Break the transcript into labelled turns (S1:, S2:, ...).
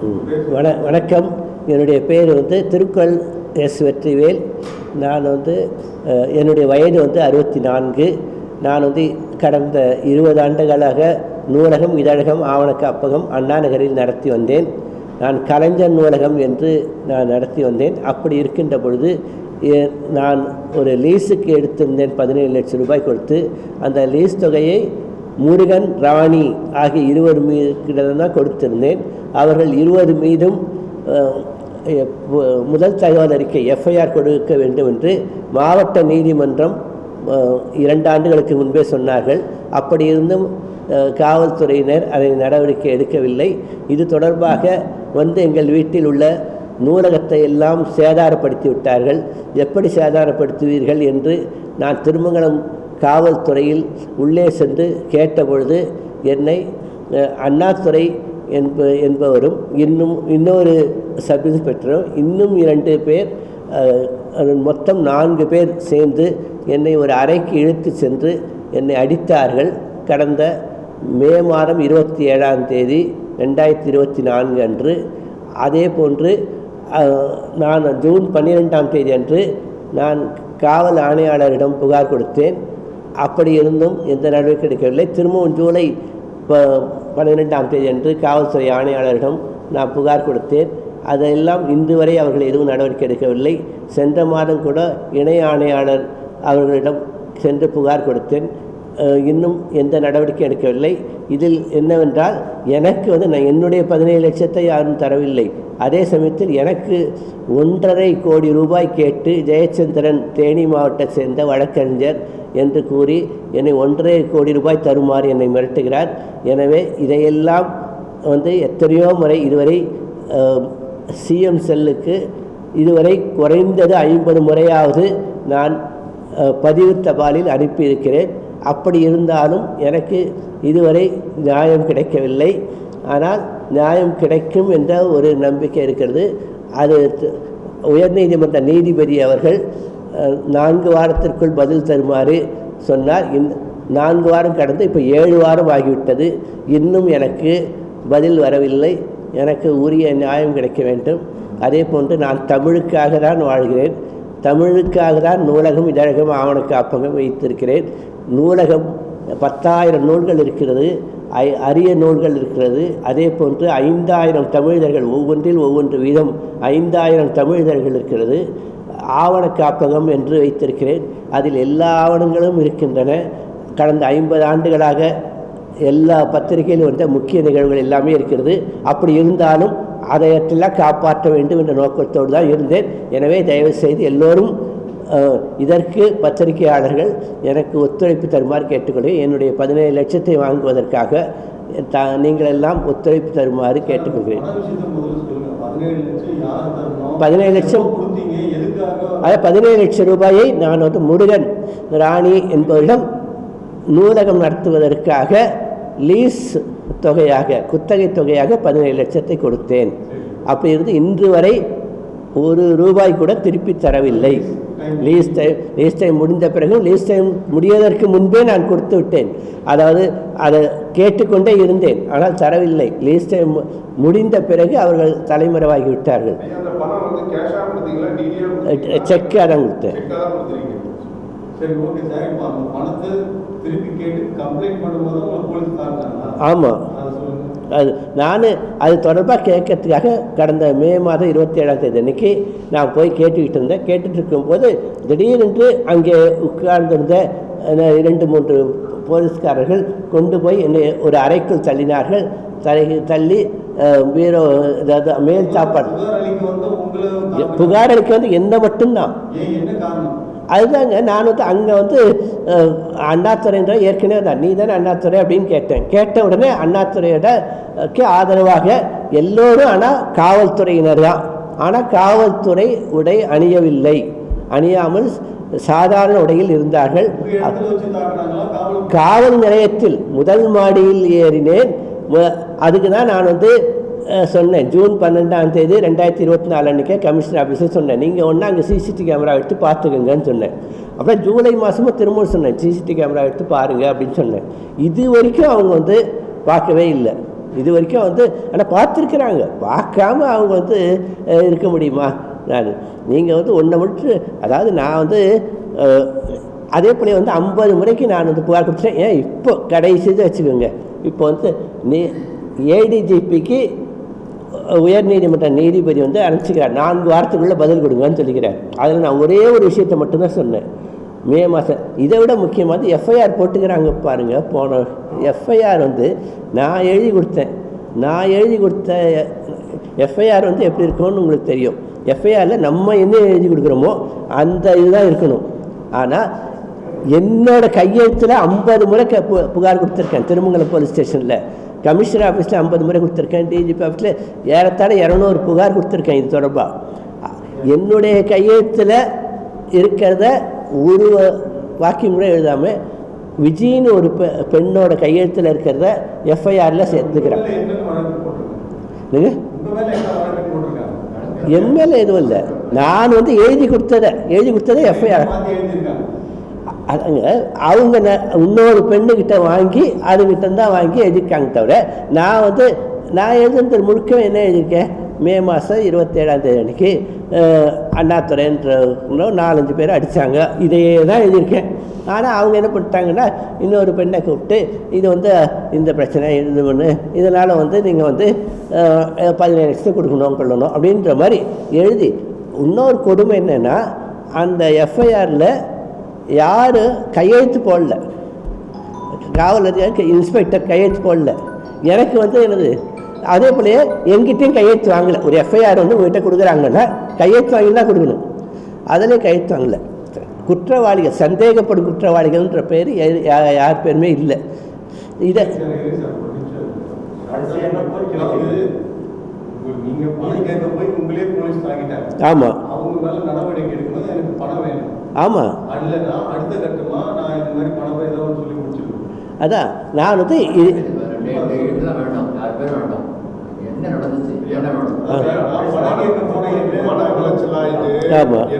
S1: வணக்கம். என்னுடைய பேர் திருக்குறள் எஸ். வெற்றிவேல். நான் என்னுடைய வயது 64. நான் கடந்த 20 ஆண்டுகளாக நூலகம், இதழகம், ஆவண காப்பகம் அண்ணா நகரில் நடத்தி வந்தேன். நான் கலைஞர் நூலகம் என்று நான் நடத்தி வந்தேன். அப்படி இருக்கின்ற பொழுது நான் ஒரு லீஸுக்கு எடுத்திருந்தேன் 17 லட்சம் ரூபாய் கொடுத்து. அந்த லீஸ் தொகையை முருகன், ராணி ஆகிய 20 மீது தான் கொடுத்திருந்தேன். அவர்கள் 20 மீதும் முதல் தகவல் அறிக்கை எஃப்ஐஆர் கொடுக்க வேண்டும் என்று மாவட்ட நீதிமன்றம் 2 ஆண்டுகளுக்கு முன்பே சொன்னார்கள். அப்படி இருந்தும் காவல்துறையினர் அதை நடவடிக்கை எடுக்கவில்லை. இது தொடர்பாக எங்கள் வீட்டில் உள்ள நூலகத்தை எல்லாம் சேதாரப்படுத்தி விட்டார்கள். எப்படி சேதாரப்படுத்துவீர்கள் என்று நான் திருமங்கலம் காவல்துறையில் உள்ளே சென்று கேட்டபொழுது என்னை அண்ணாதுரை என்பவரும் இன்னொரு சப் இன்ஸ்பெக்டரும் இன்னும் 2 பேர், மொத்தம் 4 பேர் சேர்ந்து என்னை ஒரு அறைக்கு இழுத்து சென்று என்னை அடித்தார்கள். கடந்த மே மாதம் 27ஆம் தேதி 2024 அன்று. அதே போன்று நான் ஜூன் 12ஆம் தேதி அன்று நான் காவல் ஆணையாளரிடம் புகார் கொடுத்தேன். அப்படி இருந்தும் எந்த நடவடிக்கை எடுக்கவில்லை. திரும்பவும் ஜூலை 12ஆம் தேதி அன்று காவல்துறை ஆணையாளரிடம் நான் புகார் கொடுத்தேன். அதெல்லாம் இன்று வரை அவர்கள் எதுவும் நடவடிக்கை எடுக்கவில்லை. சென்ற மாதம் கூட இணை ஆணையாளர் அவர்களிடம் சென்று புகார் கொடுத்தேன். இன்னும் எந்த நடவடிக்கை எடுக்கவில்லை. இதில் என்னவென்றால் எனக்கு நான் என்னுடைய 17 லட்சத்தை யாரும் தரவில்லை. அதே சமயத்தில் எனக்கு 1.5 கோடி ரூபாய் கேட்டு ஜெயச்சந்திரன் தேனி மாவட்டத்தை சேர்ந்த வழக்கறிஞர் என்று கூறி என்னை 1.5 கோடி ரூபாய் தருமாறு என்னை மிரட்டுகிறார். எனவே இதையெல்லாம் எத்தனையோ முறை இதுவரை சிஎம் செல்லுக்கு இதுவரை குறைந்தது 50 முறையாவது நான் பதிவு தபாலில் அனுப்பியிருக்கிறேன். அப்படி இருந்தாலும் எனக்கு இதுவரை நியாயம் கிடைக்கவில்லை. ஆனால் நியாயம் கிடைக்கும் என்ற ஒரு நம்பிக்கை இருக்கிறது. அது உயர்நீதிமன்ற நீதிபதி அவர்கள் 4 வாரத்திற்குள் பதில் தருமாறு சொன்னார். 4 வாரம் கடந்து இப்போ 7 வாரம் ஆகிவிட்டது. இன்னும் எனக்கு பதில் வரவில்லை. எனக்கு உரிய நியாயம் கிடைக்க வேண்டும். அதே போன்று நான் தமிழுக்காக தான் வாழ்கிறேன். தமிழுக்காக தான் நூலகம், இதழகம், ஆவண காப்பகம் வைத்திருக்கிறேன். நூலகம் 10,000 நூல்கள் இருக்கிறது, அரிய நூல்கள் இருக்கிறது. அதே போன்று 5,000 தமிழிதழ்கள், ஒவ்வொன்றில் ஒவ்வொன்று வீதம் 5,000 தமிழிதழ்கள் இருக்கிறது. ஆவண காப்பகம் என்று வைத்திருக்கிறேன். அதில் எல்லா ஆவணங்களும் இருக்கின்றன. கடந்த 50 ஆண்டுகளாக எல்லா பத்திரிகையிலும் முக்கிய நிகழ்வுகள் எல்லாமே இருக்கிறது. அப்படி இருந்தாலும் அதையெல்லாம் காப்பாற்ற வேண்டும் என்ற நோக்கத்தோடு தான் இருந்தேன். எனவே தயவு செய்து எல்லோரும் இதற்கு பத்திரிகையாளர்கள் எனக்கு ஒத்துழைப்பு தருமாறு கேட்டுக்கொள்கிறேன். என்னுடைய 17 லட்சத்தை வாங்குவதற்காக நீங்கள் எல்லாம் ஒத்துழைப்பு தருமாறு கேட்டுக்கொள்கிறேன். 17 லட்சம், அதாவது 17 லட்சம் ரூபாயை நான் முருகன், ராணி என்பவரிடம் நூலகம் நடத்துவதற்காக லீஸ் தொகையாக, குத்தகை தொகையாக 17 லட்சத்தை கொடுத்தேன். அப்படி இருந்து இன்று வரை 1 ரூபாய் கூட திருப்பி தரவில்லை. லீஸ் டைம் முடிந்த பிறகும், லீஸ் டைம் முடிவதற்கு முன்பே நான் கொடுத்து விட்டேன். அதாவது அதை கேட்டுக்கொண்டே இருந்தேன், ஆனால் தரவில்லை. லீஸ் டைம் முடிந்த பிறகு அவர்கள் தலைமறைவாகி விட்டார்கள். செக் தான் கொடுத்தேன். ஆமாம், நான் அது தொடர்பாக கேட்கறதுக்காக கடந்த மே மாதம் 27ஆம் தேதி அன்னைக்கு நான் போய் கேட்டுக்கிட்டு இருந்தேன். கேட்டுட்டு இருக்கும்போது திடீரென்று அங்கே உட்கார்ந்திருந்த 2-3 போலீஸ்காரர்கள் கொண்டு போய் என்னை ஒரு அறைக்குள் தள்ளினார்கள். தள்ளி பீரோ, அதாவது மேல் சாப்பாடு புகார் அளிக்க என்ன மட்டும்தான். அதுதாங்க நான் அங்கே அண்ணாதுரைன்ற ஏற்கனவே தான், நீ தானே அண்ணாதுரை அப்படின்னு கேட்டேன். கேட்ட உடனே அண்ணாதுரையோடக்கு ஆதரவாக எல்லோரும், ஆனால் காவல்துறையினர் தான். ஆனால் காவல்துறை உடை அணியவில்லை, அணியாமல் சாதாரண உடையில் இருந்தார்கள். காவல் நிலையத்தில் முதல் மாடியில் ஏறினேன். அதுக்கு தான் நான் சொன்னேன். ஜூன் 12ஆம் தேதி 2024 அன்றைக்கே கமிஷனர் ஆஃபீஸர் சொன்னேன், நீங்கள் அங்கே சிசிடிவி கேமரா எடுத்து பார்த்துக்கங்கன்னு சொன்னேன். அப்புறம் ஜூலை மாதமும் திரும்ப சொன்னேன், சிசிடிவி கேமரா எடுத்து பாருங்கள் அப்படின்னு சொன்னேன். இது வரைக்கும் அவங்க பார்க்கவே இல்லை. இது வரைக்கும் வந்து ஆனால் பார்த்துருக்குறாங்க. பார்க்காம அவங்க வந்து இருக்க முடியுமா? நீங்கள் வந்து ஒன்றை மட்டும், அதாவது நான் வந்து அதே போல வந்து 50 முறைக்கு நான் வந்து புகார் கொடுத்துட்டேன். ஏன் இப்போ கடைசிதான் வச்சுக்கோங்க, இப்போ வந்து ஏடிஜிபிக்கு உயர்நீதிமன்ற நீதிபதி வந்து அனுப்பிச்சிக்கிறார், 4 வாரத்துக்குள்ளே பதில் கொடுங்கன்னு சொல்லிக்கிறார். அதில் நான் ஒரே ஒரு விஷயத்தை மட்டும்தான் சொன்னேன். மே மாதம் இதை விட முக்கியமாக எஃப்ஐஆர் போட்டுக்கிறாங்க பாருங்கள். போன எஃப்ஐஆர் வந்து நான் எழுதி கொடுத்த எஃப்ஐஆர் வந்து எப்படி இருக்கும்னு உங்களுக்கு தெரியும். எஃப்ஐஆரில் நம்ம என்ன எழுதி கொடுக்குறோமோ அந்த இதுதான் இருக்கணும். ஆனால் என்னோட கையெழுத்தில் 50 முறை புகார் கொடுத்துருக்கேன். திருமங்கலம் போலீஸ் ஸ்டேஷனில், கமிஷனர் ஆஃபீஸில் 50 முறை கொடுத்துருக்கேன், டிஜிபி ஆஃபீஸில் ஏறத்தாழ 200 புகார் கொடுத்துருக்கேன். இது தொடர்பாக என்னுடைய கையெழுத்தில் இருக்கிறத ஒரு வாக்கியம் கூட எழுதாமல் விஜயின்னு ஒரு பெண்ணோட கையெழுத்தில் இருக்கிறத எஃப்ஐஆரில் சேர்த்துக்கிறேன். எம்எல்ஏ எதுவும் இல்லை, நான் வந்து எழுதி கொடுத்ததை எஃப்ஐஆர். அதுங்க அவங்க இன்னொரு பெண்ணுக்கிட்ட வாங்கி அதுக்கிட்ட தான் வாங்கி எழுதியிருக்காங்க தவிர, நான் எழுதுனது முழுக்க என்ன எழுதியிருக்கேன், மே மாதம் 27ஆம் தேதி அன்றைக்கி அண்ணாதுரைன்ற 4-5 பேர் அடித்தாங்க, இதையே தான் எழுதியிருக்கேன். ஆனால் அவங்க என்ன பண்ணிட்டாங்கன்னா, இன்னொரு பெண்ணை கூப்பிட்டு இது வந்து இந்த பிரச்சனை இது ஒன்று, இதனால் வந்து நீங்கள் வந்து 17 லட்சத்தை கொள்ளணும் அப்படின்ற மாதிரி எழுதி. இன்னொரு கொடுமை என்னென்னா, அந்த எஃப்ஐஆரில் யார் கையெழுத்து போடல, காவல் அதிகாரி இன்ஸ்பெக்டர் கையெழுத்து போடல. எனக்கு வந்து என்னது அதே போலயே எங்கிட்டையும் கையெழுத்து வாங்கலை. ஒரு எஃப்ஐஆர் வந்து உங்கள்கிட்ட கொடுக்குறாங்கன்னா கையெழுத்து வாங்கி தான் கொடுக்கணும், அதிலே கையெழுத்து வாங்கலை. குற்றவாளிகள், சந்தேகப்படும் குற்றவாளிகள்ன்ற பேர் யார் பேருமே இல்லை. இதை ஆமாம் ஆமாம் அதான் நான் வந்து ஆமாம்